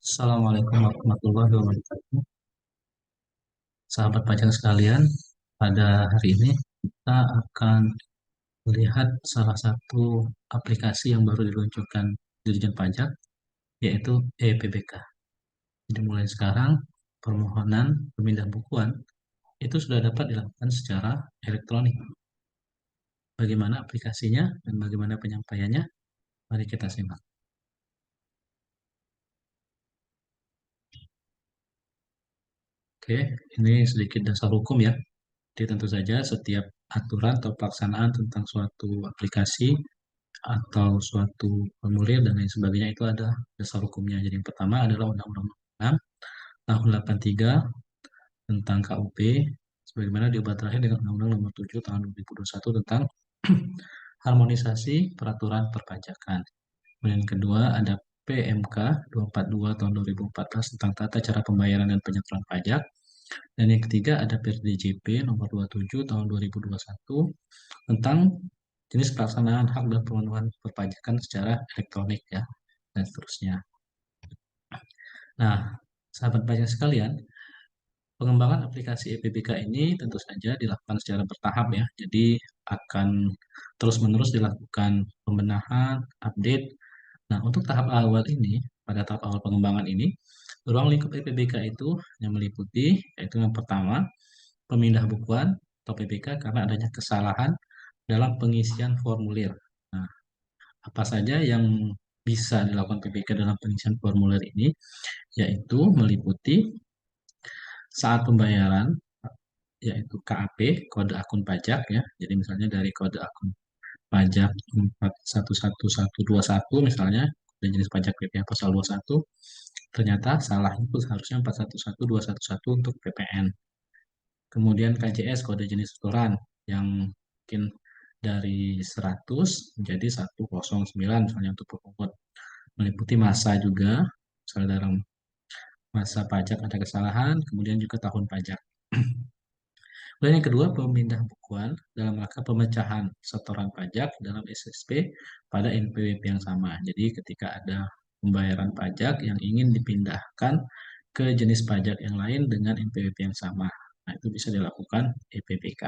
Assalamualaikum warahmatullahi wabarakatuh. Sahabat pajak sekalian, pada hari ini kita akan melihat salah satu aplikasi yang baru diluncurkan Dirjen Pajak, yaitu EPBK. Jadi mulai sekarang, permohonan pemindah bukuan itu sudah dapat dilakukan secara elektronik. Bagaimana aplikasinya dan bagaimana penyampaiannya? Mari kita simak. Oke, ini sedikit dasar hukum ya. Jadi tentu saja setiap aturan atau pelaksanaan tentang suatu aplikasi atau suatu formulir dan lain sebagainya itu ada dasar hukumnya. Jadi yang pertama adalah Undang-Undang 6 tahun 83 tentang KUP, sebagaimana diubah terakhir dengan Undang-Undang Nomor 7 tahun 2021 tentang harmonisasi peraturan perpajakan. Kemudian yang kedua ada PMK 242 tahun 2014 tentang tata cara pembayaran dan penyetoran pajak. Dan yang ketiga ada PRDJP nomor 27 tahun 2021 tentang jenis pelaksanaan hak dan pemenuhan perpajakan secara elektronik ya, dan seterusnya. Nah, sahabat pajak sekalian, pengembangan aplikasi EPBK ini tentu saja dilakukan secara bertahap ya. Jadi akan terus-menerus dilakukan pembenahan, update. Nah, untuk tahap awal ini, pada tahap awal pengembangan ini, ruang lingkup EPBK itu yang meliputi, yaitu yang pertama, pemindah bukuan atau PBK karena adanya kesalahan dalam pengisian formulir. Nah, apa saja yang bisa dilakukan PPK dalam pengisian formulir ini, yaitu meliputi saat pembayaran, yaitu KAP, kode akun pajak ya. Jadi misalnya dari kode akun pajak 411121 misalnya, dan jenis pajak PPh pasal 21, ternyata salah itu seharusnya 411211 untuk PPN. Kemudian KJS, kode jenis setoran, yang mungkin dari 100 menjadi 109 misalnya untuk pemungut, meliputi masa juga, misalnya dalam masa pajak ada kesalahan, kemudian juga tahun pajak. Dan yang kedua, pemindah bukuan dalam rangka pemecahan setoran pajak dalam SSP pada NPWP yang sama. Jadi ketika ada pembayaran pajak yang ingin dipindahkan ke jenis pajak yang lain dengan NPWP yang sama. Nah, itu bisa dilakukan EPBK.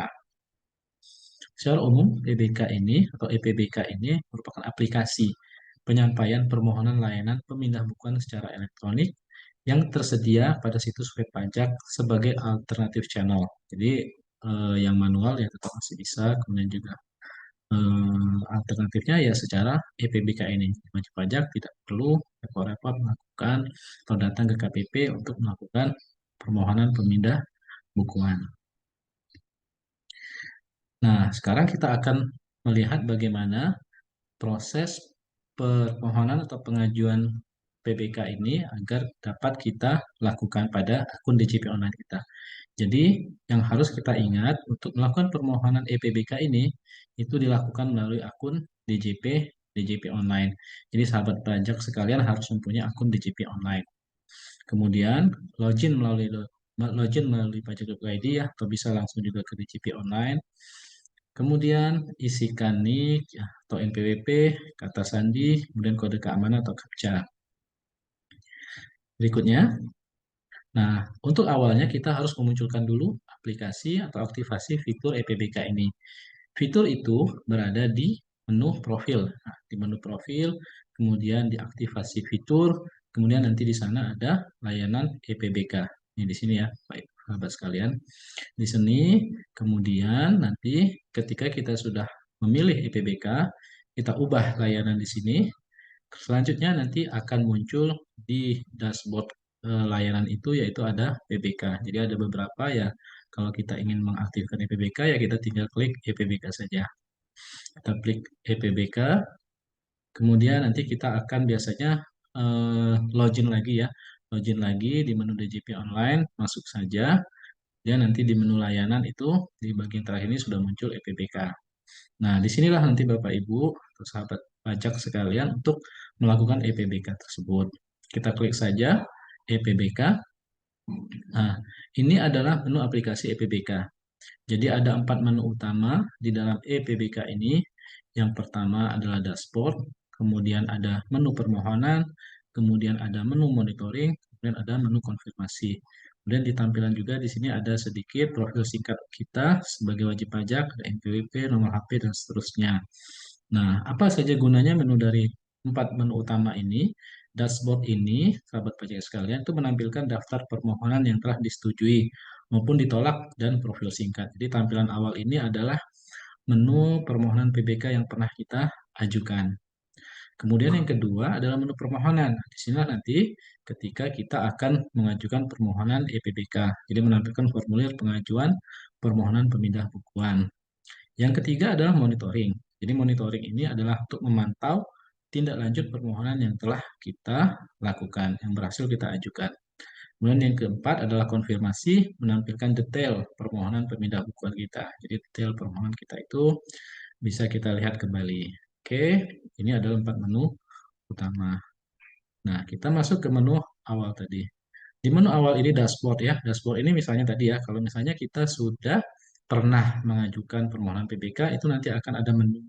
Secara umum, PBK ini atau EPBK ini merupakan aplikasi penyampaian permohonan layanan pemindah bukuan secara elektronik yang tersedia pada situs web pajak sebagai alternatif channel. Jadi yang manual ya tetap masih bisa, kemudian juga alternatifnya ya secara EPBK ini. Wajib pajak tidak perlu repot-repot melakukan atau datang ke KPP untuk melakukan permohonan pemindah bukuan. Nah, sekarang kita akan melihat bagaimana proses permohonan atau pengajuan PBK ini agar dapat kita lakukan pada akun DJP online kita. Jadi, yang harus kita ingat untuk melakukan permohonan EPBK ini itu dilakukan melalui akun DJP online. Jadi, sahabat pajak sekalian harus mempunyai akun DJP online. Kemudian, login melalui pajak.id ya, atau bisa langsung juga ke DJP online. Kemudian isikan NIK ya, atau NPWP, kata sandi, kemudian kode keamanan atau CAPTCHA. Berikutnya, nah untuk awalnya kita harus memunculkan dulu aplikasi atau aktivasi fitur EPBK ini. Fitur itu berada di menu profil. Nah, di menu profil, kemudian di aktivasi fitur, kemudian nanti di sana ada layanan EPBK. Ini di sini ya, baik sahabat sekalian. Di sini, kemudian nanti ketika kita sudah memilih EPBK, kita ubah layanan di sini. Selanjutnya nanti akan muncul di dashboard layanan itu yaitu ada PBK. Jadi ada beberapa ya. Kalau kita ingin mengaktifkan EPBK ya kita tinggal klik EPBK saja. Kita klik EPBK, kemudian nanti kita akan biasanya login lagi ya. Login lagi di menu DJP online, masuk saja. Dan nanti di menu layanan itu di bagian terakhir ini sudah muncul EPBK. Nah, disinilah nanti Bapak Ibu atau sahabat pajak sekalian untuk melakukan EPBK tersebut. Kita klik saja EPBK. Nah, ini adalah menu aplikasi EPBK. Jadi ada 4 menu utama di dalam EPBK ini. Yang pertama adalah dashboard, kemudian ada menu permohonan, kemudian ada menu monitoring, kemudian ada menu konfirmasi. Kemudian di tampilan juga di sini ada sedikit profil singkat kita sebagai wajib pajak, ada NPWP, nomor HP, dan seterusnya. Nah, apa saja gunanya menu dari 4 menu utama ini? Dashboard ini, sahabat pajak sekalian, itu menampilkan daftar permohonan yang telah disetujui maupun ditolak dan profil singkat. Jadi tampilan awal ini adalah menu permohonan PBK yang pernah kita ajukan. Kemudian yang kedua adalah menu permohonan. Di sini nanti ketika kita akan mengajukan permohonan EPBK. Jadi menampilkan formulir pengajuan permohonan pemindah bukuan. Yang ketiga adalah monitoring. Jadi monitoring ini adalah untuk memantau tindak lanjut permohonan yang telah kita lakukan, yang berhasil kita ajukan. Kemudian yang keempat adalah konfirmasi, menampilkan detail permohonan pemindah bukuan kita. Jadi detail permohonan kita itu bisa kita lihat kembali. Oke, ini adalah 4 menu utama. Nah, kita masuk ke menu awal tadi. Di menu awal ini dashboard ya. Dashboard ini misalnya tadi ya, kalau misalnya kita sudah pernah mengajukan permohonan PBK, itu nanti akan ada menu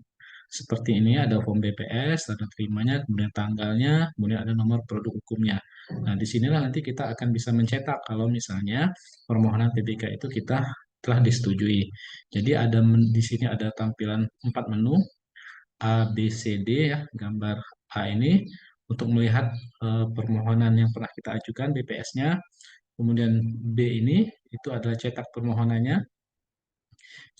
seperti ini, ada form BPS, ada terimanya, kemudian tanggalnya, kemudian ada nomor produk hukumnya. Nah, disinilah nanti kita akan bisa mencetak kalau misalnya permohonan PBK itu kita telah disetujui. Jadi di sini ada tampilan 4 menu, A, B, C, D ya, gambar A ini untuk melihat permohonan yang pernah kita ajukan BPS-nya. Kemudian B ini itu adalah cetak permohonannya,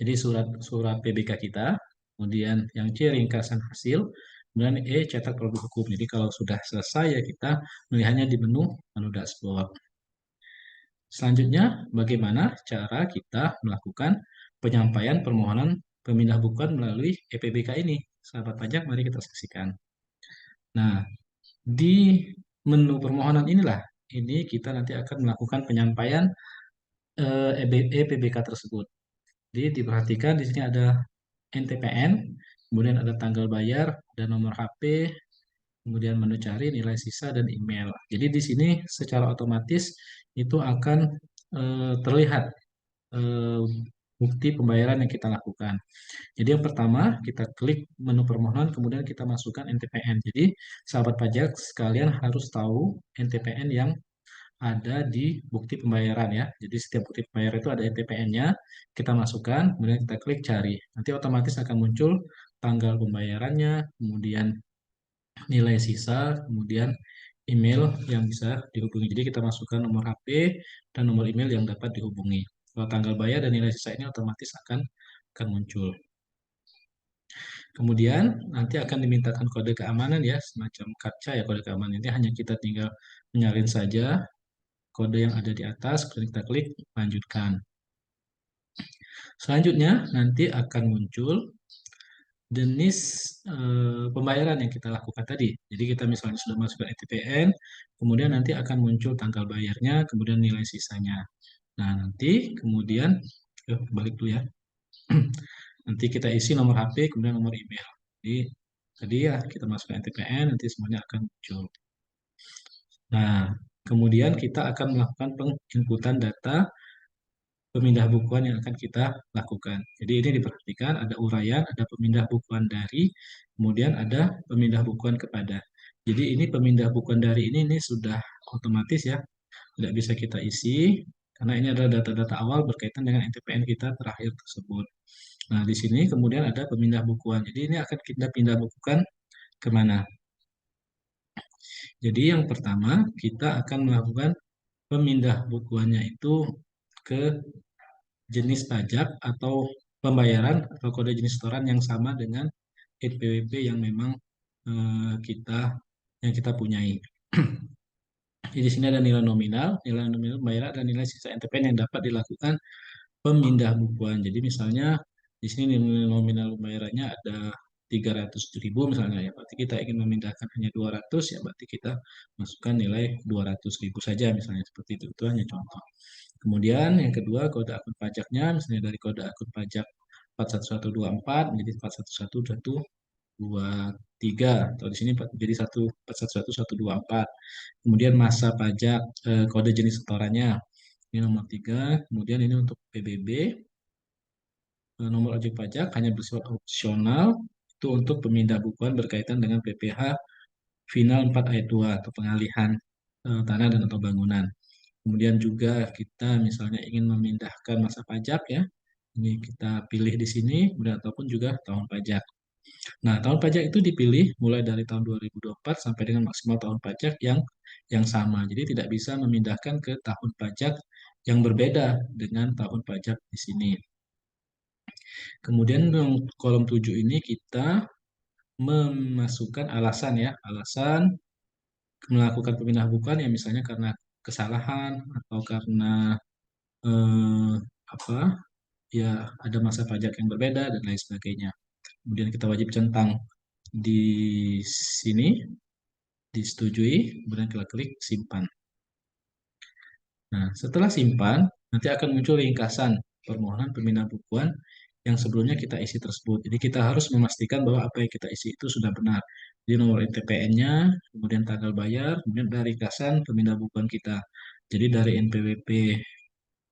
jadi surat PBK kita. Kemudian yang C ringkasan hasil. Kemudian E cetak produk hukum. Jadi kalau sudah selesai ya kita melihatnya di menu dashboard. Selanjutnya, bagaimana cara kita melakukan penyampaian permohonan pemindah bukuan melalui EPBK ini? Sahabat pajak, mari kita saksikan. Nah, di menu permohonan inilah, ini kita nanti akan melakukan penyampaian EPBK tersebut. Jadi diperhatikan di sini ada NTPN, kemudian ada tanggal bayar, dan nomor HP, kemudian menu cari, nilai sisa, dan email. Jadi di sini secara otomatis itu akan terlihat eh, bukti pembayaran yang kita lakukan. Jadi yang pertama, kita klik menu permohonan, kemudian kita masukkan NTPN. Jadi sahabat pajak sekalian harus tahu NTPN yang ada di bukti pembayaran ya. Jadi setiap bukti pembayaran itu ada NTPN-nya, kita masukkan, kemudian kita klik cari. Nanti otomatis akan muncul tanggal pembayarannya, kemudian nilai sisa, kemudian email yang bisa dihubungi. Jadi kita masukkan nomor HP dan nomor email yang dapat dihubungi. Kalau tanggal bayar dan nilai sisa ini otomatis akan muncul. Kemudian nanti akan dimintakan kode keamanan ya, semacam captcha ya kode keamanan. Ini hanya kita tinggal menyalin saja kode yang ada di atas, kemudian kita klik lanjutkan. Selanjutnya nanti akan muncul jenis pembayaran yang kita lakukan tadi. Jadi kita misalnya sudah masukkan ETPN, kemudian nanti akan muncul tanggal bayarnya, kemudian nilai sisanya. Nah, nanti kemudian balik dulu ya. Nanti kita isi nomor HP, kemudian nomor email. Jadi tadi ya kita masukkan ETPN, nanti semuanya akan muncul. Nah, kemudian kita akan melakukan penginputan data pemindah bukuan yang akan kita lakukan. Jadi ini diperhatikan ada uraian, ada pemindah bukuan dari, kemudian ada pemindah bukuan kepada. Jadi ini pemindah bukuan dari ini sudah otomatis ya, tidak bisa kita isi karena ini adalah data-data awal berkaitan dengan NTPN kita terakhir tersebut. Nah, di sini kemudian ada pemindah bukuan. Jadi ini akan kita pindah bukukan kemana? Jadi yang pertama kita akan melakukan pemindah bukuannya itu ke jenis pajak atau pembayaran atau kode jenis setoran yang sama dengan NPWP yang memang kita punyai. Jadi di sini ada nilai nominal pembayaran, dan nilai sisa NTPN yang dapat dilakukan pemindah bukuan. Jadi misalnya di sini nilai nominal pembayarannya ada 300.000 misalnya ya, berarti kita ingin memindahkan hanya 200 ya, berarti kita masukkan nilai 200.000 saja misalnya seperti itu hanya contoh. Kemudian yang kedua kode akun pajaknya misalnya dari kode akun pajak 41124 menjadi 411123 atau di sini jadi 411124. Kemudian masa pajak kode jenis setorannya ini nomor 3. Kemudian ini untuk PBB nomor objek pajak hanya bersifat opsional itu untuk pemindah bukuan berkaitan dengan PPh final 4 ayat 2 atau pengalihan tanah dan atau bangunan. Kemudian juga kita misalnya ingin memindahkan masa pajak ya. Ini kita pilih di sini, kemudian ataupun juga tahun pajak. Nah, tahun pajak itu dipilih mulai dari tahun 2024 sampai dengan maksimal tahun pajak yang sama. Jadi tidak bisa memindahkan ke tahun pajak yang berbeda dengan tahun pajak di sini. Kemudian kolom 7 ini kita memasukkan alasan ya, alasan melakukan pemindahan bukuan ya misalnya karena kesalahan atau karena eh, apa ya ada masa pajak yang berbeda dan lain sebagainya. Kemudian kita wajib centang di sini, disetujui, kemudian kita klik simpan. Nah, setelah simpan, nanti akan muncul ringkasan permohonan pemindahan bukuan yang sebelumnya kita isi tersebut. Jadi kita harus memastikan bahwa apa yang kita isi itu sudah benar. Jadi nomor NPWP-nya, kemudian tanggal bayar, kemudian dari ringkasan pemindahan bukuan kita. Jadi dari NPWP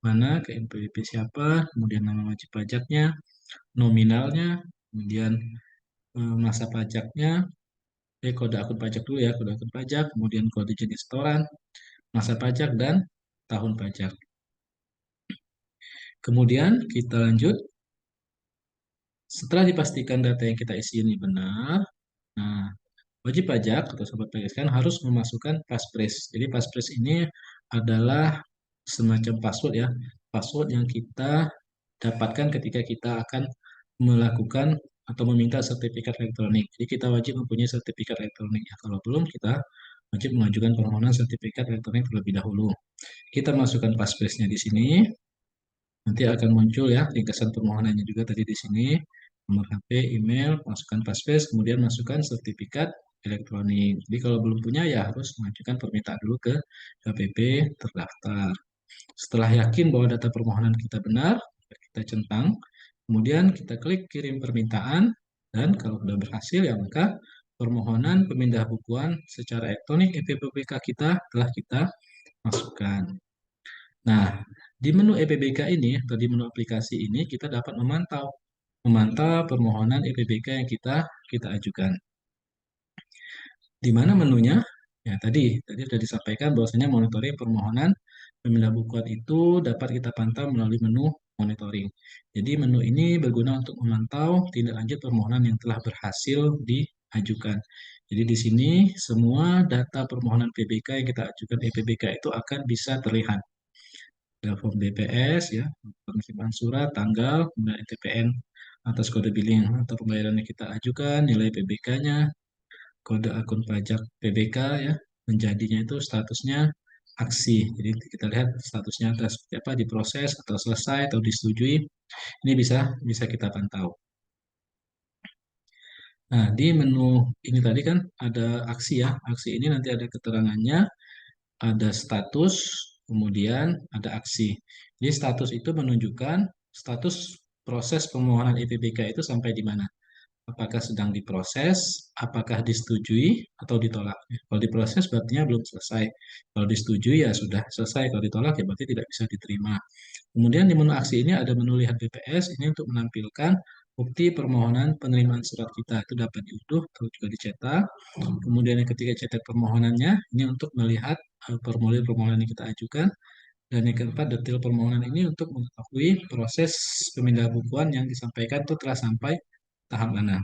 mana ke NPWP siapa, kemudian nama wajib pajaknya, nominalnya, kemudian masa pajaknya, kode akun pajak dulu ya, kode akun pajak, kemudian kode jenis setoran, masa pajak, dan tahun pajak. Kemudian kita lanjut, setelah dipastikan data yang kita isi ini benar, nah wajib pajak atau sobat pajak sekalian harus memasukkan passphrase. Jadi passphrase ini adalah semacam password ya, password yang kita dapatkan ketika kita akan melakukan atau meminta sertifikat elektronik. Jadi kita wajib mempunyai sertifikat elektronik. Ya, kalau belum kita wajib mengajukan permohonan sertifikat elektronik terlebih dahulu. Kita masukkan passphrase-nya di sini. Nanti akan muncul ya ringkasan permohonannya juga tadi di sini. Nomor HP, email, masukkan passphrase, kemudian masukkan sertifikat elektronik. Jadi kalau belum punya ya harus mengajukan permintaan dulu ke KPP terdaftar. Setelah yakin bahwa data permohonan kita benar, kita centang, kemudian kita klik kirim permintaan, dan kalau sudah berhasil ya maka permohonan pemindah bukuan secara elektronik EPBK kita telah kita masukkan. Nah, di menu EPBK ini atau di menu aplikasi ini kita dapat memantau permohonan EPBK yang kita ajukan. Di mana menunya? Ya, tadi sudah disampaikan bahwasanya monitoring permohonan pemindah bukuan itu dapat kita pantau melalui menu monitoring. Jadi menu ini berguna untuk memantau tindak lanjut permohonan yang telah berhasil diajukan. Jadi di sini semua data permohonan PBK yang kita ajukan EPBK itu akan bisa terlihat. Ada form BPS ya, penghasilan surat, tanggal, kemudian NTPN atas kode billing atau pembayaran yang kita ajukan, nilai PBK-nya, kode akun pajak PBK ya, menjadinya itu statusnya aksi. Jadi kita lihat statusnya ada seperti apa, diproses atau selesai atau disetujui. Ini bisa bisa kita pantau. Nah, di menu ini tadi kan ada aksi ya. Aksi ini nanti ada keterangannya, ada status, kemudian ada aksi. Jadi status itu menunjukkan status proses permohonan IPBK itu sampai di mana. Apakah sedang diproses, apakah disetujui atau ditolak. Kalau diproses berarti belum selesai. Kalau disetujui ya sudah selesai. Kalau ditolak ya berarti tidak bisa diterima. Kemudian di menu aksi ini ada menu lihat BPS ini untuk menampilkan bukti permohonan penerimaan surat kita itu dapat diunduh atau juga dicetak. Kemudian yang ketiga cetak permohonannya ini untuk melihat formulir permohonan yang kita ajukan. Dan yang keempat, detail permohonan ini untuk mengetahui proses pemindahan bukuan yang disampaikan itu telah sampai tahap mana.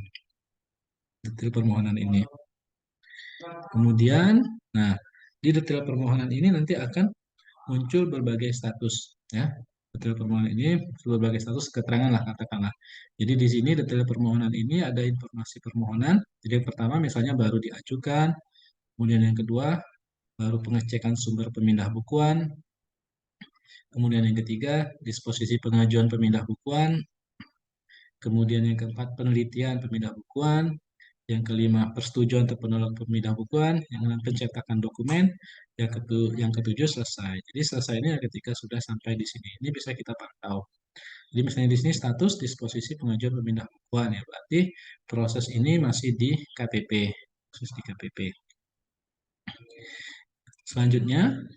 Detail permohonan ini. Kemudian, nah, di detail permohonan ini nanti akan muncul berbagai status, ya. Detail permohonan ini berbagai status keterangan lah katakanlah. Jadi di sini detail permohonan ini ada informasi permohonan. Jadi yang pertama misalnya baru diajukan, kemudian yang kedua baru pengecekan sumber pemindah bukuan, kemudian yang ketiga disposisi pengajuan pemindah bukuan, kemudian yang keempat penelitian pemindah bukuan, yang kelima persetujuan atau penolak pemindah bukuan, yang keenam pencetakan dokumen, yang ketujuh selesai. Jadi selesai ini ketika sudah sampai di sini. Ini bisa kita pantau. Jadi misalnya di sini status disposisi pengajuan pemindah bukuan ya, berarti proses ini masih di KPP, khusus di KPP. Selanjutnya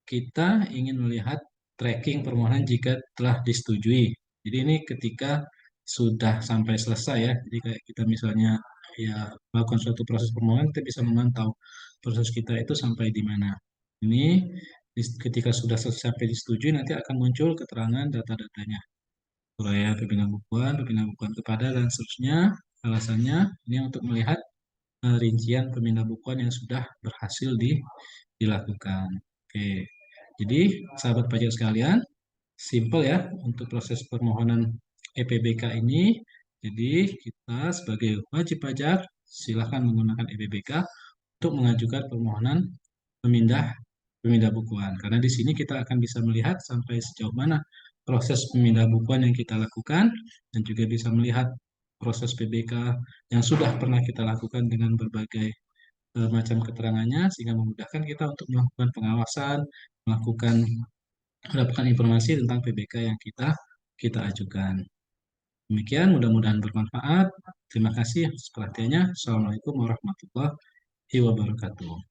kita ingin melihat tracking permohonan jika telah disetujui. Jadi ini ketika sudah sampai selesai ya. Jadi kayak kita misalnya ya melakukan suatu proses permohonan, kita bisa memantau proses kita itu sampai di mana. Ini ketika sudah sampai disetujui, nanti akan muncul keterangan data-datanya. Uraian pembinaan bukuan kepada dan seterusnya. Alasannya ini untuk melihat rincian pemindah bukuan yang sudah berhasil dilakukan. Oke, jadi sahabat pajak sekalian, simple ya untuk proses permohonan EPBK ini. Jadi kita sebagai wajib pajak silakan menggunakan EPBK untuk mengajukan permohonan pemindah pemindah bukuan. Karena di sini kita akan bisa melihat sampai sejauh mana proses pemindah bukuan yang kita lakukan dan juga bisa melihat proses PBK yang sudah pernah kita lakukan dengan berbagai macam keterangannya sehingga memudahkan kita untuk melakukan pengawasan, melakukan mendapatkan informasi tentang PBK yang kita ajukan. Demikian, mudah-mudahan bermanfaat. Terima kasih atas perhatiannya. Assalamualaikum warahmatullahi wabarakatuh.